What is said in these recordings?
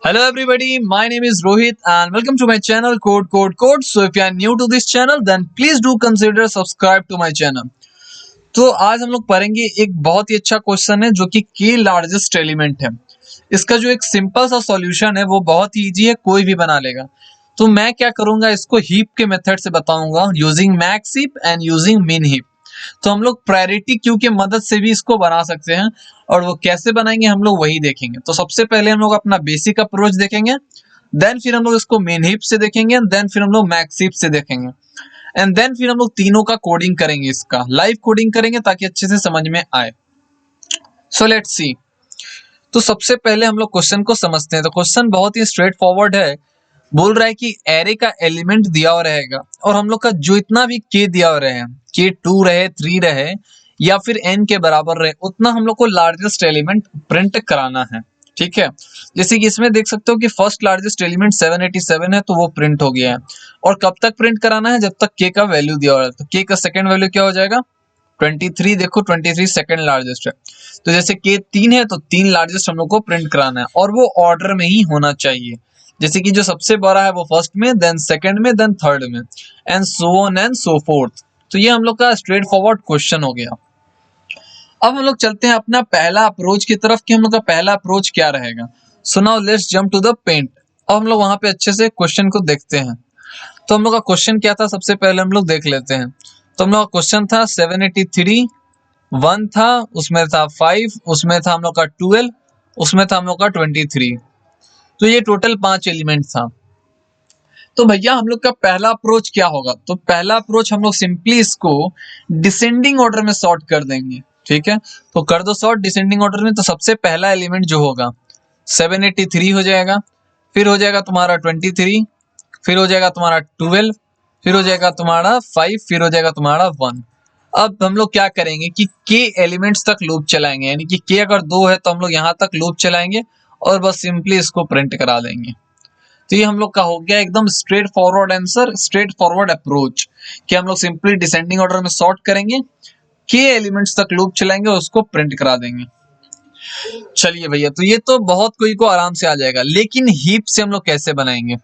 Hello everybody, my name is Rohit and welcome to my channel Code. So if you are new to this channel then please do consider subscribe to my channel। तो आज हम लोग पढ़ेंगे एक बहुत ही अच्छा question है जो कि के लार्जेस्ट एलिमेंट है। इसका जो एक सिंपल सा सॉल्यूशन है वो बहुत ही इजी है, कोई भी बना लेगा। तो मैं क्या करूंगा, इसको हीप के मेथड से बताऊंगा using max heap and using मिन हीप। तो हम लोग प्रायोरिटी क्यू की मदद से भी इसको बना सकते हैं और वो कैसे बनाएंगे हम लोग वही देखेंगे। तो सबसे पहले हम लोग अपना बेसिक अप्रोच देखेंगे, देन फिर हम लोग इसको मेन हीप से देखेंगे, देन फिर हम लोग मैक्स हीप से देखेंगे एंड देन फिर हम लोग तीनों का कोडिंग करेंगे, इसका लाइव कोडिंग करेंगे ताकि अच्छे से समझ में आए। So let's see. तो सबसे पहले हम लोग क्वेश्चन को समझते हैं। तो क्वेश्चन बहुत ही स्ट्रेट फॉरवर्ड है, बोल रहा है कि एरे का एलिमेंट दिया हुआ रहेगा और हम लोग का जो इतना भी के दिया हुआ रहे, के 2 रहे 3 रहे या फिर n के बराबर रहे, उतना हम लोग को लार्जेस्ट एलिमेंट प्रिंट कराना है। ठीक है, जैसे कि इसमें देख सकते हो कि फर्स्ट लार्जेस्ट एलिमेंट 787 है तो वो प्रिंट हो गया है। और कब तक प्रिंट कराना है, जब तक के का वैल्यू दिया हुआ है। तो के का सेकंड वैल्यू क्या हो जाएगा 23। देखो 23 सेकंड लार्जेस्ट है, तो जैसे के 3 है तो 3 लार्जेस्ट हम लोग को प्रिंट कराना है और वो ऑर्डर में ही होना चाहिए। जैसे कि जो सबसे बड़ा है वो फर्स्ट में, देन सेकंड में, देन थर्ड में and so on and so fourth. तो ये हम लोग का स्ट्रेट फॉरवर्ड क्वेश्चन हो गया। अब हम लोग चलते हैं अपना पहला अप्रोच की तरफ कि हम लोग का पहला अप्रोच क्या रहेगा। So now let's jump to the point. अब हम लोग वहां पे अच्छे से क्वेश्चन को देखते हैं। तो हम लोग का क्वेश्चन क्या था, सबसे पहले हम लोग देख लेते हैं। तो हम लोग का क्वेश्चन था 783, 1 था, उसमें था 5, उसमें था हम लोग का 12, उसमें था हम लोग का 23। तो ये टोटल 5 एलिमेंट था। तो भैया हम लोग का पहला अप्रोच क्या होगा, तो पहला अप्रोच हम लोग सिंपली इसको डिसेंडिंग ऑर्डर में सॉर्ट कर देंगे। ठीक है, तो कर दो सॉर्ट डिसेंडिंग ऑर्डर में। तो सबसे पहला एलिमेंट जो होगा 783 हो जाएगा, फिर हो जाएगा तुम्हारा 23, फिर हो जाएगा तुम्हारा 12, फिर हो जाएगा तुम्हारा 5, फिर हो जाएगा तुम्हारा 1। अब हम लोग क्या करेंगे कि के एलिमेंट्स तक लूप चलाएंगे, यानी कि के अगर 2 है तो हम लोग यहाँ तक लूप चलाएंगे और बस सिंपली इसको प्रिंट करा देंगे। तो ये हम लोग का हो गया एकदम straight forward answer, straight forward approach कि हम लोग सिंपली डिसेंडिंग ऑर्डर में सॉर्ट करेंगे, के एलिमेंट्स तक लूप चलाएंगे और उसको प्रिंट करा देंगे। चलिए भैया, तो ये तो बहुत कोई को आराम से आ जाएगा, लेकिन हीप से हम लोग कैसे बनाएंगे,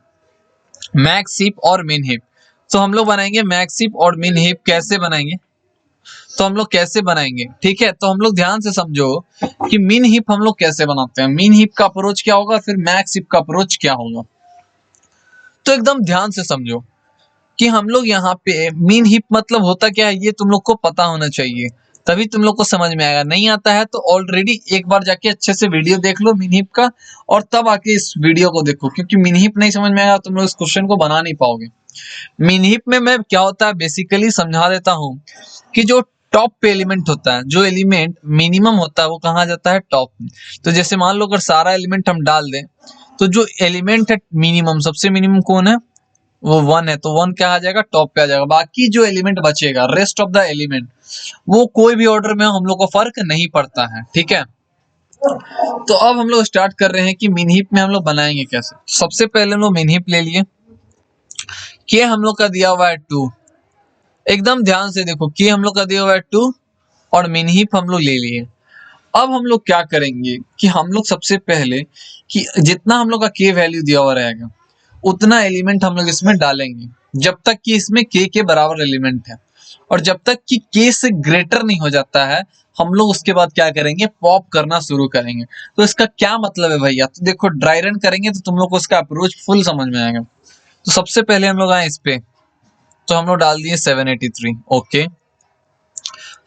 मैक्स हीप और मिन हीप। तो हम लोग बनाएंगे मैक्स हीप और मिन हीप। कैसे बनाएंगे, तो हम लोग कैसे बनाएंगे, ठीक है। तो हम लोग ध्यान से समझो कि मिन हीप हम लोग कैसे बनाते हैं, मिन हीप का अप्रोच क्या होगा, फिर मैक्स हीप का अप्रोच क्या होगा। तो एकदम ध्यान से समझो कि हम लोग यहाँ पे मीन हीप मतलब होता क्या है, ये तुम लोग को पता होना चाहिए, तभी तुम लोग को समझ में आएगा। नहीं आता है तो ऑलरेडी एक बार जाके अच्छे से वीडियो देख लो मीन हीप का और तब आके इस वीडियो को देखो, क्योंकि मीन हीप नहीं समझ में आएगा तुम लोग इस क्वेश्चन को बना नहीं पाओगे। मीन हीप में मैं क्या होता है बेसिकली समझा देता हूँ कि जो टॉप पे एलिमेंट होता है, जो एलिमेंट मिनिमम होता है वो कहाँ जाता है, टॉप में। तो जैसे मान लो अगर सारा एलिमेंट हम डाल दें तो जो एलिमेंट है मिनिमम, सबसे मिनिमम कौन है, वो 1 है, तो 1 क्या आ जाएगा, टॉप पे आ जाएगा। बाकी जो एलिमेंट बचेगा, रेस्ट ऑफ द एलिमेंट, वो कोई भी ऑर्डर में हम लोग को फर्क नहीं पड़ता है। ठीक है, तो अब हम लोग स्टार्ट कर रहे हैं कि मिन हीप में हम लोग बनाएंगे कैसे। सबसे पहले हम लोग मिन हीप ले लिए, के हम लोग का दिया हुआ है 2। एकदम ध्यान से देखो, के हम लोग का दिया हुआ है 2 और मिन हीप हम लोग ले लिए। अब हम लोग क्या करेंगे कि हम लोग सबसे पहले कि जितना हम लोग का के वैल्यू दिया हुआ रहेगा उतना एलिमेंट हम लोग इसमें डालेंगे, जब तक कि इसमें के बराबर एलिमेंट है। और जब तक कि के से ग्रेटर नहीं हो जाता है हम लोग उसके बाद क्या करेंगे, पॉप करना शुरू करेंगे। तो इसका क्या मतलब है भैया, तो देखो ड्राई रन करेंगे तो तुम लोग को इसका अप्रोच फुल समझ में आएगा। तो सबसे पहले हम लोग आए इस पे, तो हम लोग डाल दिए 783। ओके,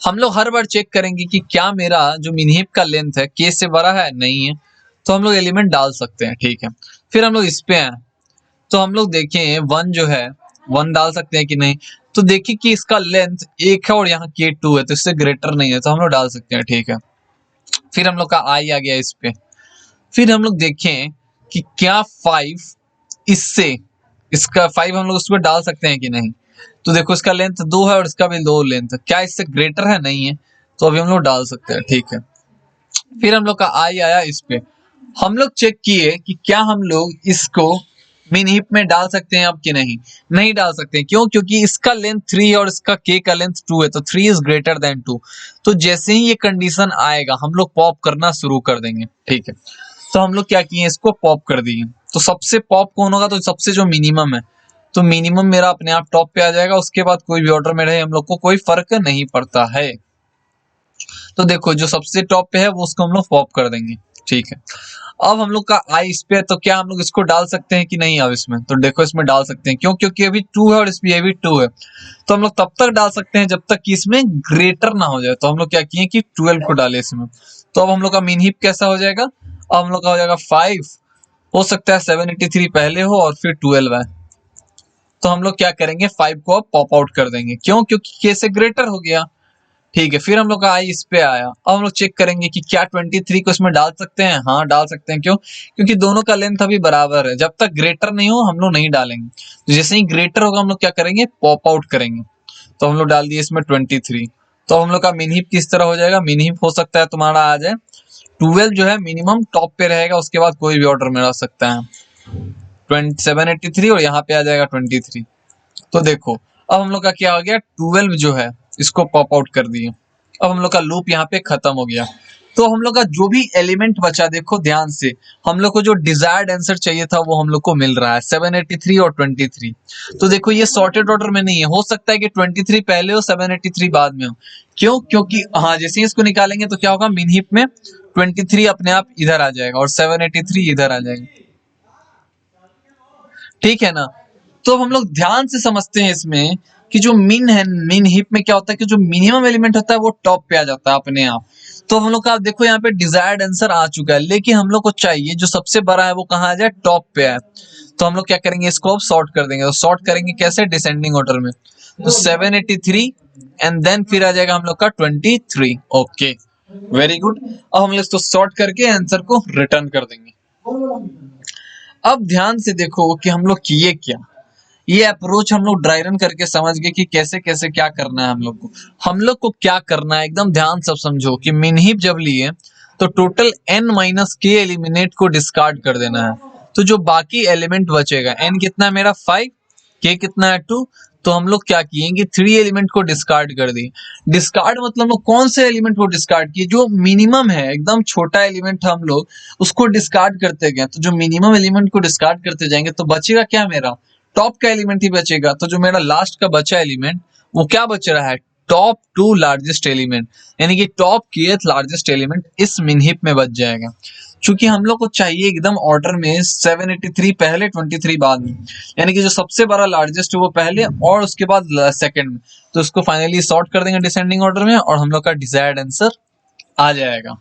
हम लोग हर बार चेक करेंगे कि क्या मेरा जो मिनहिप का लेंथ है के से बड़ा है, नहीं है, तो हम लोग एलिमेंट डाल सकते हैं। ठीक है, फिर हम लोग इस पे आए तो हम लोग देखें 1 जो है 1 डाल सकते हैं कि नहीं। तो देखिए कि इसका लेंथ 1 है और यहाँ के 2 है तो इससे ग्रेटर नहीं है, तो हम लोग डाल सकते हैं। ठीक है, फिर हम लोग का आई आ गया इस पे। फिर हम लोग देखें कि क्या 5 इससे, इसका 5 हम लोग उस पर डाल सकते हैं कि नहीं। तो देखो इसका लेंथ 2 है और इसका भी 2 लेंथ, क्या इससे ग्रेटर है, नहीं है, तो अभी हम लोग डाल सकते हैं। ठीक है, फिर हम लोग का आई आया इस पे। हम लोग चेक किए कि क्या हम लोग इसको मिन हीप में डाल सकते हैं अब कि नहीं। नहीं डाल सकते हैं, क्यों, क्योंकि इसका लेंथ 3 है और इसका के का लेंथ 2 है, तो 3 इज ग्रेटर देन 2। तो जैसे ही ये कंडीशन आएगा हम लोग पॉप करना शुरू कर देंगे। ठीक है, तो हम लोग क्या किए, इसको पॉप कर दिए। तो सबसे पॉप कौन होगा, तो सबसे जो मिनिमम है, तो मिनिमम मेरा अपने आप टॉप पे आ जाएगा। उसके बाद कोई भी ऑर्डर में रहे हम लोग को कोई फर्क नहीं पड़ता है। तो देखो जो सबसे टॉप पे है वो उसको हम लोग पॉप कर देंगे, ठीक है। अब हम लोग का आई इस पे है, तो क्या हम लोग इसको डाल सकते हैं कि नहीं? अब इसमें तो देखो इसमें डाल सकते हैं, क्यों? क्योंकि अभी 2 है और इसमें ये भी 2 है। तो हम लोग तब तक डाल सकते हैं जब तक कि इसमें ग्रेटर ना हो जाए। तो हम लोग क्या किए कि 12 को डाले इसमें। तो अब हम लोग का मीन हीप कैसा हो जाएगा? अब हम लोग का हो जाएगा 5, हो सकता है 783 पहले हो और फिर 12 है। तो हम लोग क्या करेंगे, 5 को अब पॉप आउट कर देंगे, क्यों? क्योंकि के से ग्रेटर हो गया, ठीक है। फिर हम लोग का आई इस पे आया। अब हम लोग चेक करेंगे कि क्या 23 को इसमें डाल सकते हैं। हाँ डाल सकते हैं, क्यों? क्योंकि दोनों का लेंथ अभी बराबर है। जब तक ग्रेटर नहीं हो हम लोग नहीं डालेंगे। तो जैसे ही ग्रेटर होगा हम लोग क्या करेंगे, पॉप आउट करेंगे। तो हम लोग डाल दिए इसमें 23। तो हम लोग का मिन हीप किस तरह हो जाएगा? मिन हीप हो सकता है तुम्हारा आ जाए 12 जो है मिनिमम टॉप पे रहेगा, उसके बाद कोई भी ऑर्डर में रह सकता है 783 और यहाँ पे आ जाएगा 23। तो देखो अब हम लोग का क्या हो गया, 12 जो है इसको पॉप आउट कर दिए। अब हम लोग का लूप यहाँ पे खत्म हो गया। तो हम लोग का जो भी एलिमेंट बचा, देखो ध्यान से, हम लोग को जो डिजायर्ड आंसर चाहिए था वो हम लोग को मिल रहा है 783 और 23। तो देखो ये सॉर्टेड ऑर्डर में नहीं है, हो सकता है कि 23 पहले हो 783 बाद में हो। क्यों? क्योंकि हाँ जैसे ही इसको निकालेंगे तो क्या होगा, मिन हीप में 23 अपने आप इधर आ जाएगा और 783 इधर आ जाएगा, ठीक है ना। तो हम लोग ध्यान से समझते हैं इसमें कि जो मिन है, मिन हीप में क्या होता है कि जो मिनिमम एलिमेंट होता है वो टॉप पे आ जाता है अपने आप। तो हम लोग का देखो यहाँ पे डिजायर्ड आंसर आ चुका है, लेकिन हम लोग को चाहिए जो सबसे बड़ा है वो कहाँ आ जाए, टॉप पे है। तो हम लोग क्या करेंगे, इसको अब सॉर्ट कर देंगे। तो सॉर्ट करेंगे कैसे, डिसेंडिंग ऑर्डर में। तो 783 एंड देन फिर आ जाएगा हम लोग का 23। Okay very good. अब हम लोग इसको सॉर्ट करके आंसर को रिटर्न कर देंगे। अब ध्यान से देखो कि हम लोग किए क्या। ये अप्रोच हम लोग ड्राई रन करके समझ गए कि कैसे कैसे क्या करना है हम लोग को। हम लोग को क्या करना है, एकदम ध्यान सब समझो कि मिन हीप जब लिए तो टोटल n माइनस के एलिमिनेट को डिस्कार्ड कर देना है। तो जो बाकी एलिमेंट बचेगा, n कितना है मेरा 5, k कितना है 2, तो हम लोग क्या किए कि 3 एलिमेंट को डिस्कार्ड कर दिए। डिस्कार्ड मतलब हम लोग कौन से एलिमेंट को डिस्कार्ड किए, जो मिनिमम है, एकदम छोटा एलिमेंट हम लोग उसको डिस्कार्ड करते गए। तो जो मिनिमम एलिमेंट को डिस्कार्ड करते जाएंगे तो बचेगा क्या, मेरा टॉप का एलिमेंट ही बचेगा। तो जो मेरा लास्ट का बचा एलिमेंट वो क्या बच रहा है, टॉप 2 लार्जेस्ट एलिमेंट, यानी कि टॉप kth लार्जेस्ट एलिमेंट इस मिन हीप में बच जाएगा। क्योंकि हम लोग को चाहिए एकदम ऑर्डर में 783 पहले 23 बाद में, यानी कि जो सबसे बड़ा लार्जेस्ट है वो पहले और उसके बाद सेकंड में। तो इसको फाइनली सॉर्ट कर देंगे डिसेंडिंग ऑर्डर में और हम लोग का डिजायर्ड आंसर आ जाएगा।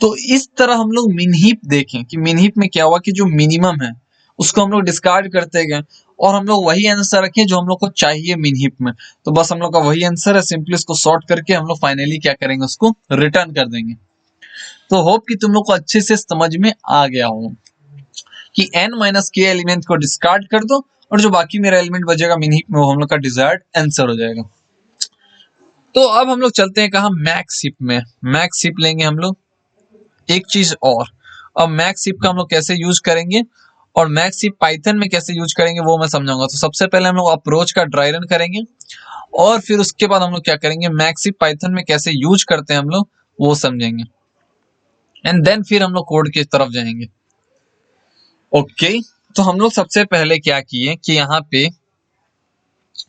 तो इस तरह हम लोग मिन हीप देखें कि मिन हीप में क्या हुआ कि जो मिनिमम है उसको हम लोग डिस्कार्ड करते गए और हम लोग वही आंसर रखें जो हम लोग को चाहिए मिन हीप में। तो बस हम लोग का वही आंसर है, सिंपली इसको सॉर्ट करके हम लोग फाइनली क्या करेंगे, उसको रिटर्न कर देंगे। तो होप कि तुम लोग को अच्छे से समझ में आ गया हो कि n माइनस के एलिमेंट को डिस्कार्ड कर दो और जो बाकी मेरा एलिमेंट बचेगा मिन हीप में वो हम लोग का डिजायर्ड आंसर हो जाएगा। तो अब हम लोग चलते हैं कहा, मैक्स हीप में। मैक्स हीप लेंगे हम लोग। एक चीज और, अब मैक्स हीप का हम लोग कैसे यूज करेंगे और मैक्स हीप पाइथन में कैसे यूज करेंगे वो मैं समझाऊंगा। तो सबसे पहले हम लोग अप्रोच का ड्राई रन करेंगे और फिर उसके बाद हम लोग क्या करेंगे, मैक्स हीप पाइथन में कैसे यूज करते हैं हम लोग वो समझेंगे एंड देन फिर हम लोग कोड की तरफ जाएंगे। ओके तो हम लोग सबसे पहले क्या किए कि यहाँ पे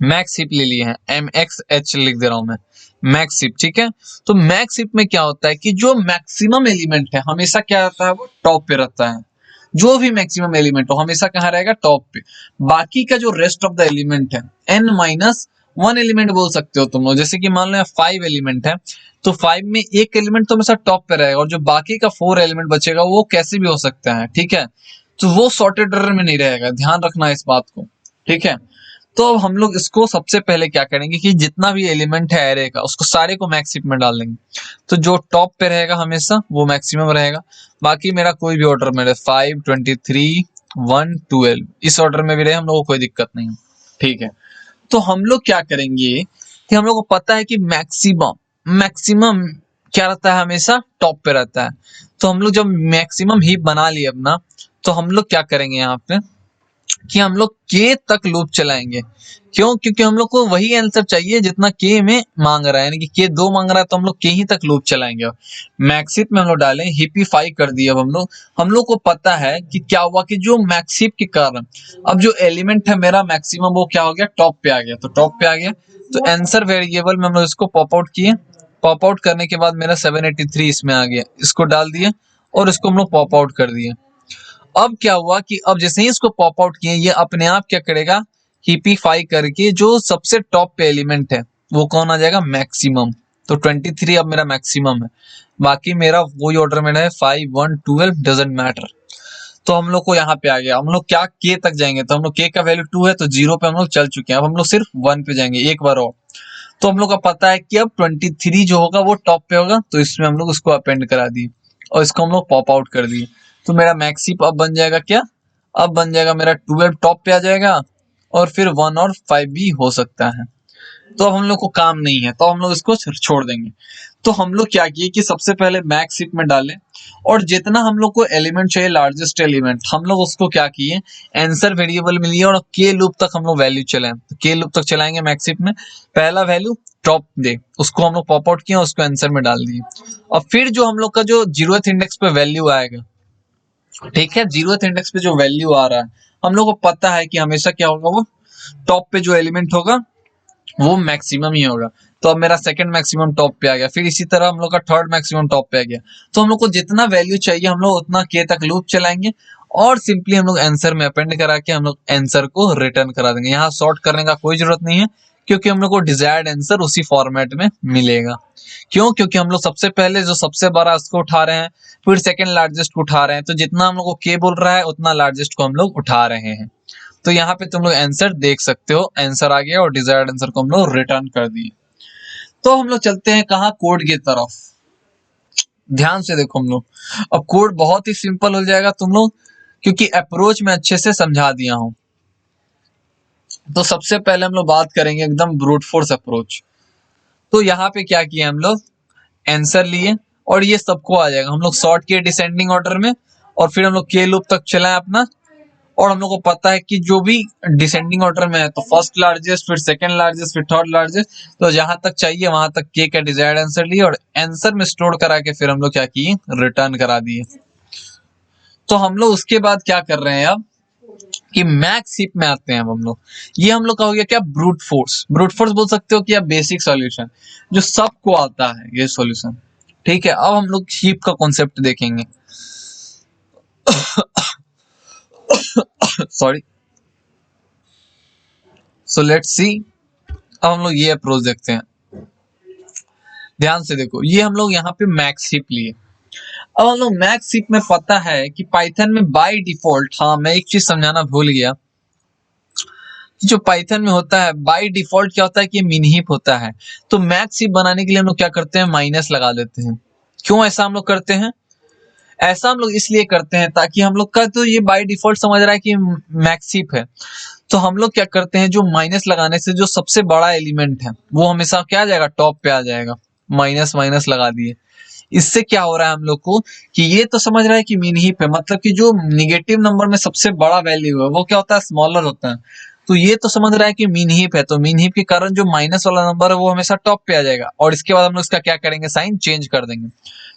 मैक्स हीप ले लिए हैं, MXH लिख दे रहा हूं मैं, मैक्स हीप, ठीक है। तो मैक्स हीप में क्या होता है कि जो मैक्सिमम एलिमेंट है हमेशा क्या रहता है, वो टॉप पे रहता है। जो भी मैक्सिमम एलिमेंट हो हमेशा कहाँ रहेगा, टॉप पे। बाकी का जो रेस्ट ऑफ द एलिमेंट है n माइनस 1 एलिमेंट बोल सकते हो तुम लोग। जैसे कि मान लो 5 एलिमेंट है तो 5 में एक एलिमेंट तो हमेशा टॉप पे रहेगा और जो बाकी का 4 एलिमेंट बचेगा वो कैसे भी हो सकता है, ठीक है। तो वो सॉर्टेड ऑर्डर में नहीं रहेगा, ध्यान रखना इस बात को, ठीक है। तो अब हम लोग इसको सबसे पहले क्या करेंगे कि जितना भी एलिमेंट है एरे का उसको सारे को मैक्स हीप में डाल देंगे। तो जो टॉप पे रहेगा हमेशा वो मैक्सिमम रहेगा, बाकी मेरा कोई भी ऑर्डर में रहे 5, 23, 1, 12 इस ऑर्डर में भी रहे हम लोग को कोई दिक्कत नहीं है, ठीक है। तो हम लोग क्या करेंगे कि हम लोग को पता है कि मैक्सिमम मैक्सिमम क्या रहता है, हमेशा टॉप पे रहता है। तो हम लोग जब मैक्सिमम हीप बना लिए अपना तो हम लोग क्या करेंगे यहाँ पे कि हम लोग के तक लूप चलाएंगे। क्यों? क्योंकि हम लोग को वही आंसर चाहिए जितना के में मांग रहा है, यानी कि के 2 मांग रहा है तो हम लोग के ही तक लूप चलाएंगे। अब मैक्सिफ में हम लोग डालें हिपिफाई कर दिया। अब हम लोग को पता है कि क्या हुआ कि जो मैक्सिफ के कारण अब जो एलिमेंट है मेरा मैक्सिमम वो क्या हो गया, टॉप पे आ गया। तो टॉप पे आ गया तो आंसर वेरिएबल में हम लोग इसको पॉप आउट किए। पॉप आउट करने के बाद मेरा 783 इसमें आ गया, इसको डाल दिए और इसको हम लोग पॉप आउट कर दिए। अब क्या हुआ कि अब जैसे ही इसको पॉप आउट किए ये अपने आप क्या करेगा, हिपिफाई करके जो सबसे टॉप पे एलिमेंट है वो कौन आ जाएगा, मैक्सिमम। तो 23 अब मेरा मैक्सिमम है, बाकी मेरा वही ऑर्डर में है 5 1 12 डजंट मैटर। तो हम लोग को यहाँ पे आ गया। हम लोग क्या के तक जाएंगे, तो हम लोग के का वैल्यू 2 है तो 0 पे हम लोग चल चुके हैं। अब हम लोग सिर्फ 1 पे जाएंगे एक बार और। तो हम लोग का पता है कि अब 23 जो होगा वो टॉप पे होगा, तो इसमें हम लोग उसको अपेंड करा दिए और इसको हम लोग पॉप आउट कर दिए। तो मेरा मैक्सिप अब बन जाएगा क्या, अब बन जाएगा मेरा 12 टॉप पे आ जाएगा और फिर 1 और 5 भी हो सकता है। तो अब हम लोग को काम नहीं है तो हम लोग इसको छोड़ देंगे। तो हम लोग क्या किए कि सबसे पहले मैक्सिप में डालें और जितना हम लोग को एलिमेंट चाहिए लार्जेस्ट एलिमेंट हम लोग उसको क्या किए, आंसर वेरिएबल में लिए और के लूप तक हम लोग वैल्यू चलाएं। तो के लूप तक चलाएंगे मैक्सिप में, पहला वैल्यू टॉप दे उसको हम लोग पॉप आउट किए और उसको आंसर में डाल दिए। और फिर जो हम लोग का जो 0th इंडेक्स पे वैल्यू आएगा, ठीक है, 0th इंडेक्स पे जो वैल्यू आ रहा है हम लोग को पता है कि हमेशा क्या होगा, वो टॉप पे जो एलिमेंट होगा वो मैक्सिमम ही होगा। तो अब मेरा सेकंड मैक्सिमम टॉप पे आ गया, फिर इसी तरह हम लोग का थर्ड मैक्सिमम टॉप पे आ गया। तो हम लोग को जितना वैल्यू चाहिए हम लोग उतना के तक लूप चलाएंगे और सिंपली हम लोग आंसर में अपेंड करा के हम लोग आंसर को रिटर्न करा देंगे। यहाँ सॉर्ट करने का कोई जरूरत नहीं है क्योंकि हम लोग को डिजायर्ड आंसर उसी फॉर्मेट में मिलेगा। क्यों? क्योंकि हम लोग सबसे पहले जो सबसे बड़ा उसको उठा रहे हैं, फिर सेकंड लार्जेस्ट को उठा रहे हैं, तो जितना हम लोग को के बोल रहा है उतना लार्जेस्ट को हम लोग उठा रहे हैं। तो यहाँ पे तुम लोग आंसर देख सकते हो, आंसर आ गया और डिजायर्ड आंसर को हम लोग रिटर्न कर दिए। तो हम लोग चलते हैं कहाँ, कोड की तरफ। ध्यान से देखो हम लोग, अब कोड बहुत ही सिंपल हो जाएगा तुम लोग, क्योंकि अप्रोच में अच्छे से समझा दिया हूं। तो सबसे पहले हम लोग बात करेंगे एकदम ब्रूट फोर्स अप्रोच। तो यहाँ पे क्या किया हम लोग, आंसर लिए और ये सबको आ जाएगा। हम लोग सॉर्ट किए डिसेंडिंग ऑर्डर में और फिर हम लोग के लूप तक चलाएं अपना, और हम लोग को पता है कि जो भी डिसेंडिंग ऑर्डर में है तो फर्स्ट लार्जेस्ट, फिर सेकंड लार्जेस्ट, फिर थर्ड लार्जेस्ट, तो जहां तक चाहिए वहां तक के का डिजायर्ड आंसर लिए और आंसर में स्टोर करा के फिर हम लोग क्या किए, रिटर्न करा दिए। तो हम लोग उसके बाद क्या कर रहे हैं अब कि मैक्स हीप में आते हैं। अब हम लोग ये हम लोग का हो गया क्या, ब्रूट फोर्स। ब्रूट फोर्स बोल सकते हो कि या बेसिक सॉल्यूशन जो सबको आता है ये सॉल्यूशन, ठीक है। अब हम लोग हीप का कॉन्सेप्ट देखेंगे। Sorry, so let's see. अब हम लोग ये अप्रोच देखते हैं। ध्यान से देखो, ये हम लोग यहाँ पे मैक्स हीप लिए। अब हम लोग मैक्स हीप में पता है कि पाइथन में बाय डिफॉल्ट, हाँ मैं एक चीज समझाना भूल गया, जो पाइथन में होता है बाय डिफॉल्ट क्या होता है कि मिन हीप होता है। तो मैक्स हीप बनाने के लिए हम लोग क्या करते हैं, माइनस लगा देते हैं। क्यों ऐसा हम लोग करते हैं, ऐसा हम लोग इसलिए करते हैं ताकि हम लोग का तो ये बाय डिफॉल्ट समझ रहा है कि मैक्स हीप है, तो हम लोग क्या करते हैं, जो माइनस लगाने से जो सबसे बड़ा एलिमेंट है वो हमेशा क्या आ जाएगा, टॉप पे आ जाएगा। माइनस माइनस लगा दिए। इससे क्या हो रहा है हम लोग को कि ये तो समझ रहा है कि मीन हीप है, मतलब कि जो निगेटिव नंबर में सबसे बड़ा वैल्यू है वो क्या होता है, स्मॉलर होता है। तो ये तो समझ रहा है कि मीन हीप है, तो मीन हीप के कारण जो माइनस वाला नंबर है वो हमेशा टॉप पे आ जाएगा और इसके बाद हम लोग इसका क्या करेंगे, साइन चेंज कर देंगे।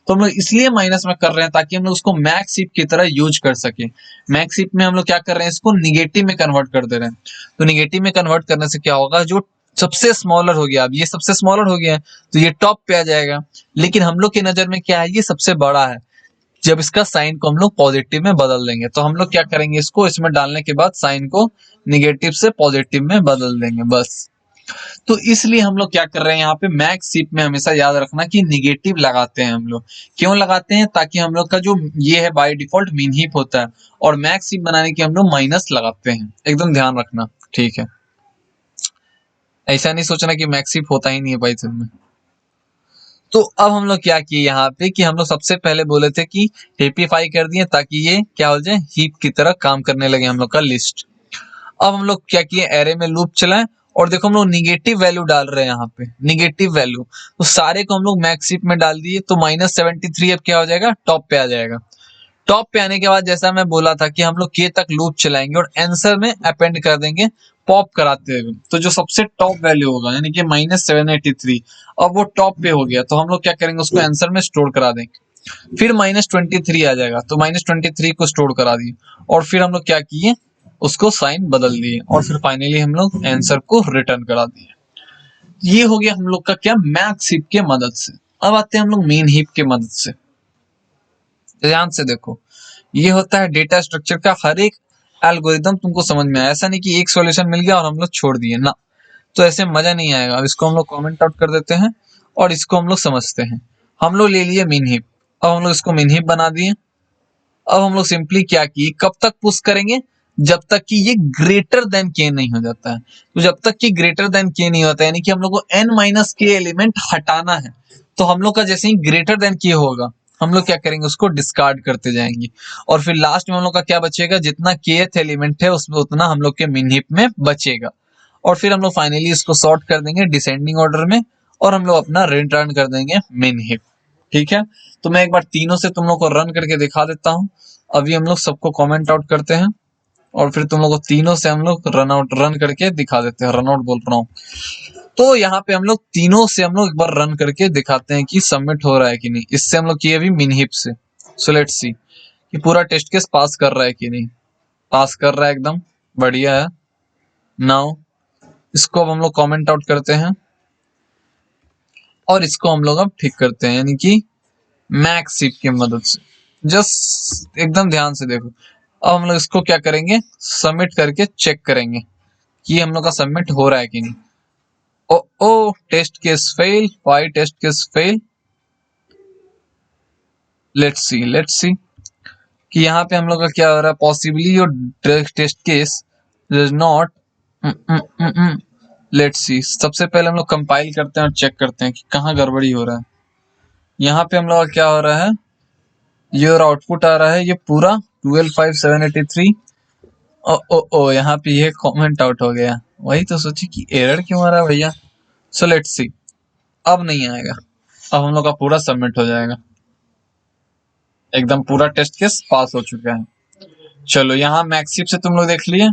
तो हम लोग इसलिए माइनस में कर रहे हैं ताकि हम लोग उसको मैक्स हीप की तरह यूज कर सके। मैक्स हीप में हम लोग क्या कर रहे हैं, इसको निगेटिव में कन्वर्ट कर दे रहे हैं। तो निगेटिव में कन्वर्ट करने से क्या होगा, जो सबसे स्मॉलर हो गया, अब ये सबसे स्मॉलर हो गया है तो ये टॉप पे आ जाएगा, लेकिन हम लोग की नजर में क्या है, ये सबसे बड़ा है। जब इसका साइन को हम लोग पॉजिटिव में बदल देंगे तो हम लोग क्या करेंगे, इसको इसमें डालने के बाद साइन को निगेटिव से पॉजिटिव में बदल देंगे बस। तो इसलिए हम लोग क्या कर रहे हैं, यहाँ पे मैक्स हीप में हमेशा याद रखना कि निगेटिव लगाते हैं हम लोग। क्यों लगाते हैं, ताकि हम लोग का जो ये है बाय डिफॉल्ट मीन हीप होता है और मैक्स हीप बनाने के हम लोग माइनस लगाते हैं। एकदम ध्यान रखना, ठीक है। ऐसा नहीं सोचना कि मैक्स हीप होता ही नहीं है पाइथन में। तो अब हम लोग क्या किए यहाँ पे कि हम लोग सबसे पहले बोले थे कि हिपिफाई कर दिए ताकि ये क्या हो जाए, हीप की तरह काम करने लगे हम लोग का लिस्ट। अब हम लोग क्या किए, एरे में लूप चलाएं और देखो हम लोग निगेटिव वैल्यू डाल रहे हैं यहाँ पे, निगेटिव वैल्यू। तो सारे को हम लोग मैक्स हीप में डाल दिए तो -73 अब क्या हो जाएगा, टॉप पे आ जाएगा। टॉप पे आने के बाद जैसा मैं बोला था कि हम लोग के तक लूप चलाएंगे और आंसर में अपेंड कर देंगे पॉप कराते हुए। तो जो सबसे टॉप वैल्यू होगा यानी कि -783, अब वो टॉप पे हो गया तो हम लोग क्या करेंगे, उसको आंसर में स्टोर करा देंगे। फिर -23 आ जाएगा तो -23 को स्टोर करा दिए और फिर हम लोग क्या किए, उसको साइन बदल दिए और फिर फाइनली हम लोग आंसर को रिटर्न करा दिए। ये हो गया हम लोग का क्या, मैक्स हीप के मदद से। अब आते हैं हम लोग मेन हीप के मदद से। ध्यान से देखो, ये होता है डेटा स्ट्रक्चर का हर एक एल्गोरिदम तुमको समझ में आया। ऐसा नहीं कि एक सॉल्यूशन मिल गया और हम लोग छोड़ दिए ना, तो ऐसे मजा नहीं आएगा। अब इसको हम लोग कमेंट आउट कर देते हैं और इसको हम लोग समझते हैं। हम लोग ले लिए मेन हीप, अब हम लोग इसको मेन हीप बना दिए। अब हम लोग सिंपली क्या किए, कब तक पुश करेंगे, जब तक कि ये ग्रेटर देन के नहीं हो जाता है। तो जब तक कि ग्रेटर देन के नहीं होता है यानी कि हम लोग को n-k एलिमेंट हटाना है, तो हम लोग का जैसे ही ग्रेटर देन के होगा हम लोग क्या करेंगे, उसको डिस्कार्ड करते जाएंगे और फिर लास्ट में हम लोग का क्या बचेगा, जितना kth एलिमेंट है उसमें उतना हम लोग के मिन हीप में बचेगा। और फिर हम लोग फाइनली इसको सॉर्ट कर देंगे डिसेंडिंग ऑर्डर में और हम लोग अपना रिटर्न कर देंगे मिन हीप। ठीक है, तो मैं एक बार तीनों से तुम लोग को रन करके दिखा देता हूँ। अभी हम लोग सबको कमेंट आउट करते हैं और फिर तुम लोग को तीनों से हम लोग रन करके दिखा देते हैं। रन आउट बोल रहा हूँ, तो यहाँ पे हम लोग तीनों से हम लोग एक बार रन करके दिखाते हैं कि सबमिट हो रहा है कि नहीं। इससे हम लोग किए अभी मिन हीप से। सो लेट्स सी कि पूरा टेस्ट केस पास कर रहा है कि नहीं। पास कर रहा है, एकदम बढ़िया है। नाउ इसको अब हम लोग कमेंट आउट करते हैं और इसको हम लोग अब ठीक करते हैं यानी कि मैक्स हीप की मदद से। जस्ट एकदम ध्यान से देखो, अब हम लोग इसको क्या करेंगे, सबमिट करके चेक करेंगे कि हम लोग का सबमिट हो रहा है कि नहीं। O test case fail, Y test case fail. Let's see कि यहाँ पे हम लोग का क्या हो रहा है। Possibly your test case does not. Let's see, सबसे पहले हम लोग कंपाइल करते हैं और चेक करते हैं कि कहाँ गड़बड़ी हो रहा है। यहाँ पे हम लोग का क्या हो रहा है, योर आउटपुट आ रहा है ये पूरा 125783। ओ यहाँ पे ये कमेंट आउट हो गया। वही तो सोची कि एरर क्यों आ रहा है भैया। सो लेट्स सी, अब नहीं आएगा, अब हम लोग का पूरा सबमिट हो जाएगा। एकदम पूरा टेस्ट केस पास हो चुका है। चलो यहाँ मैक्सिप से तुम लोग देख लिए,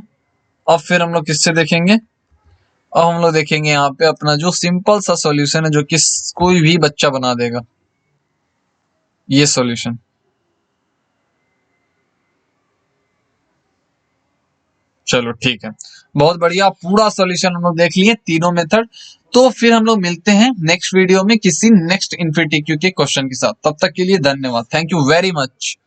अब फिर हम लोग किससे देखेंगे। अब हम लोग देखेंगे यहाँ पे अपना जो सिंपल सा सॉल्यूशन है जो कि कोई भी बच्चा बना देगा, ये सॉल्यूशन। चलो ठीक है, बहुत बढ़िया, पूरा सॉल्यूशन हम लोग देख लिए तीनों मेथड। तो फिर हम लोग मिलते हैं नेक्स्ट वीडियो में किसी नेक्स्ट इन्फिनिटी क्यू के क्वेश्चन के साथ। तब तक के लिए धन्यवाद, थैंक यू वेरी मच।